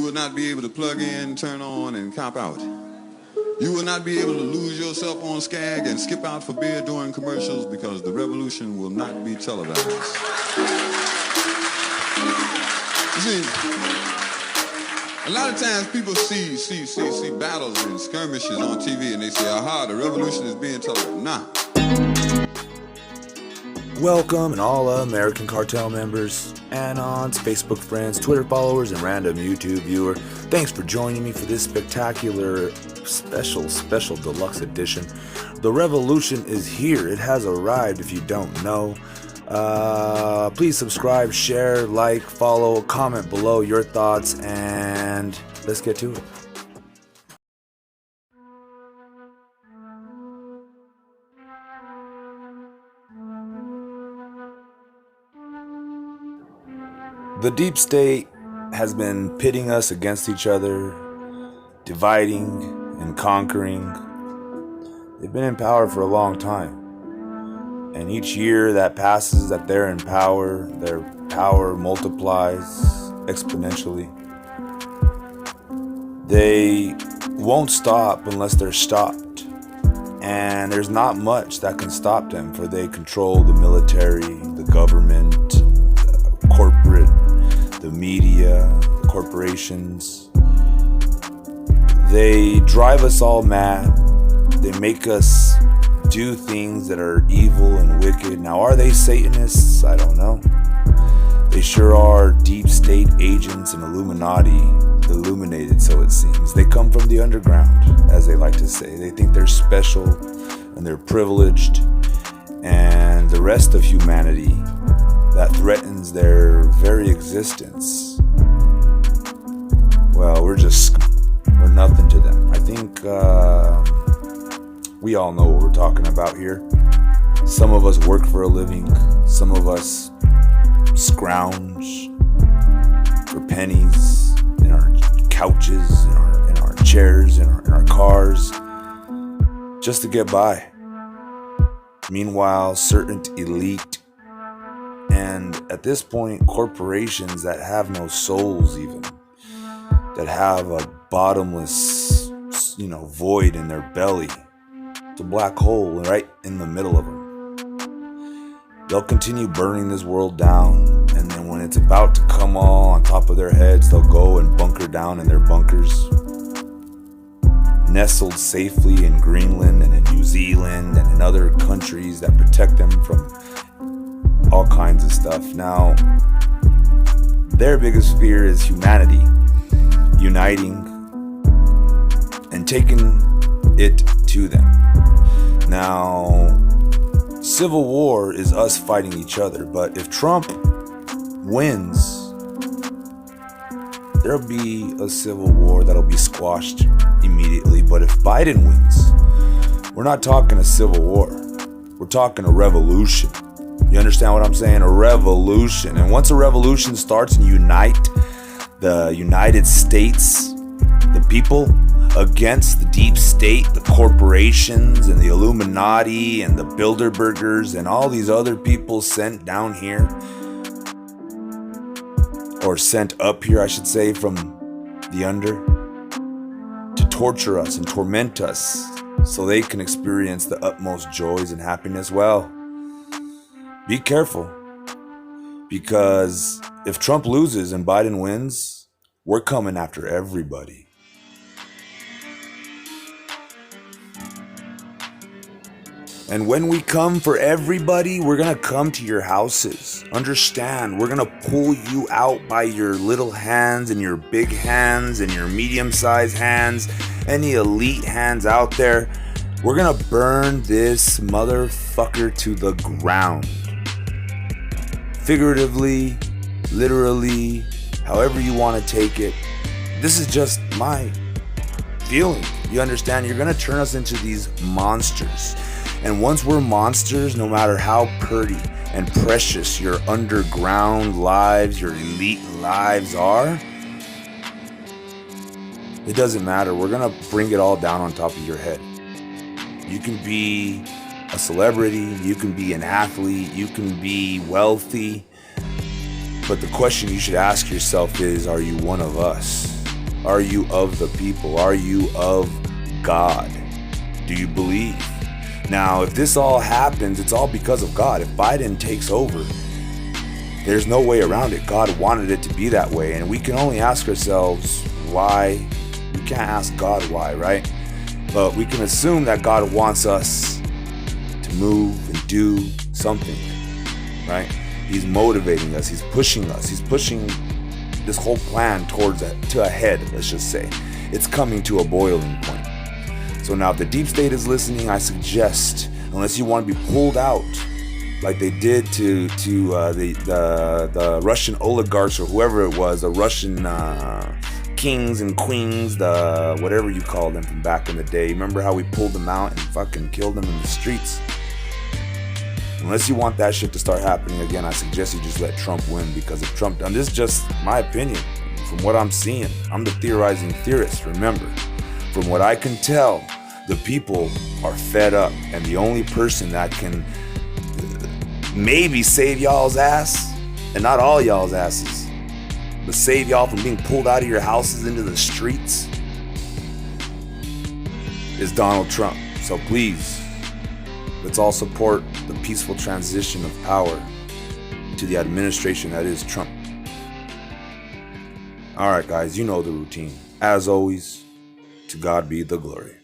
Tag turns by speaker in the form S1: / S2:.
S1: will not be able to plug in, turn on, and cop out. You will not be able to lose yourself on Skag and skip out for beer during commercials because the revolution will not be televised. You see, a lot of times people see battles and skirmishes on TV and they say, aha, the revolution is being televised. Nah.
S2: Welcome and all American Cartel members, Anons, Facebook friends, Twitter followers, and random YouTube viewer. Thanks for joining me for this spectacular, special deluxe edition. The revolution is here. It has arrived if you don't know. Please subscribe, share, like, follow, comment below your thoughts, and let's get to it. The deep state has been pitting us against each other, dividing and conquering. They've been in power for a long time. And each year that passes that they're in power, their power multiplies exponentially. They won't stop unless they're stopped. And there's not much that can stop them, for they control the military, the government, the corporate, the media, the corporations. They drive us all mad. They make us do things that are evil and wicked. Now, are they Satanists? I don't know. They sure are deep state agents and Illuminati, illuminated, so it seems. They come from the underground, as they like to say. They think they're special and they're privileged, and the rest of humanity that threatens their very existence, well, we're nothing to them. I think we all know what we're talking about here. Some of us work for a living. Some of us scrounge for pennies in our couches, in our chairs, in our cars, just to get by. Meanwhile, certain elite and at this point, corporations that have no souls even, that have a bottomless, void in their belly, the black hole right in the middle of them. They'll continue burning this world down, and then when it's about to come all on top of their heads, they'll go and bunker down in their bunkers, nestled safely in Greenland and in New Zealand and in other countries that protect them from all kinds of stuff. Now, their biggest fear is humanity uniting and taking it to them. Now, civil war is us fighting each other, but if Trump wins, there'll be a civil war that'll be squashed immediately. But if Biden wins, we're not talking a civil war. We're talking a revolution. You understand what I'm saying? A revolution. And once a revolution starts and unite the United States, the people, against the deep state, the corporations and the Illuminati and the Bilderbergers and all these other people sent down here, or sent up here, I should say, from the under, to torture us and torment us so they can experience the utmost joys and happiness, well, be careful, because if Trump loses and Biden wins, we're coming after everybody. And when we come for everybody, we're going to come to your houses. Understand, we're going to pull you out by your little hands and your big hands and your medium-sized hands, any elite hands out there. We're going to burn this motherfucker to the ground. Figuratively, literally, however you want to take it. This is just my feeling. You understand? You're going to turn us into these monsters. And once we're monsters, no matter how pretty and precious your underground lives, your elite lives are, it doesn't matter. We're going to bring it all down on top of your head. You can be a celebrity, you can be an athlete, you can be wealthy, but the question you should ask yourself is, are you one of us? Are you of the people? Are you of God? Do you believe? Now, if this all happens, it's all because of God. If Biden takes over, there's no way around it. God wanted it to be that way. And we can only ask ourselves why. We can't ask God why, right? But we can assume that God wants us to move and do something, right? He's motivating us. He's pushing us. He's pushing this whole plan to a head, let's just say. It's coming to a boiling point. So now if the deep state is listening, I suggest, unless you want to be pulled out like they did to the Russian oligarchs or whoever it was, the Russian kings and queens, the whatever you call them from back in the day. Remember how we pulled them out and fucking killed them in the streets? Unless you want that shit to start happening again, I suggest you just let Trump win, because if Trump done this, is just my opinion from what I'm seeing. I'm the theorizing theorist, remember. From what I can tell, the people are fed up, and the only person that can maybe save y'all's ass, and not all y'all's asses, but save y'all from being pulled out of your houses into the streets, is Donald Trump. So please, let's all support the peaceful transition of power to the administration that is Trump. All right, guys, you know the routine. As always, to God be the glory.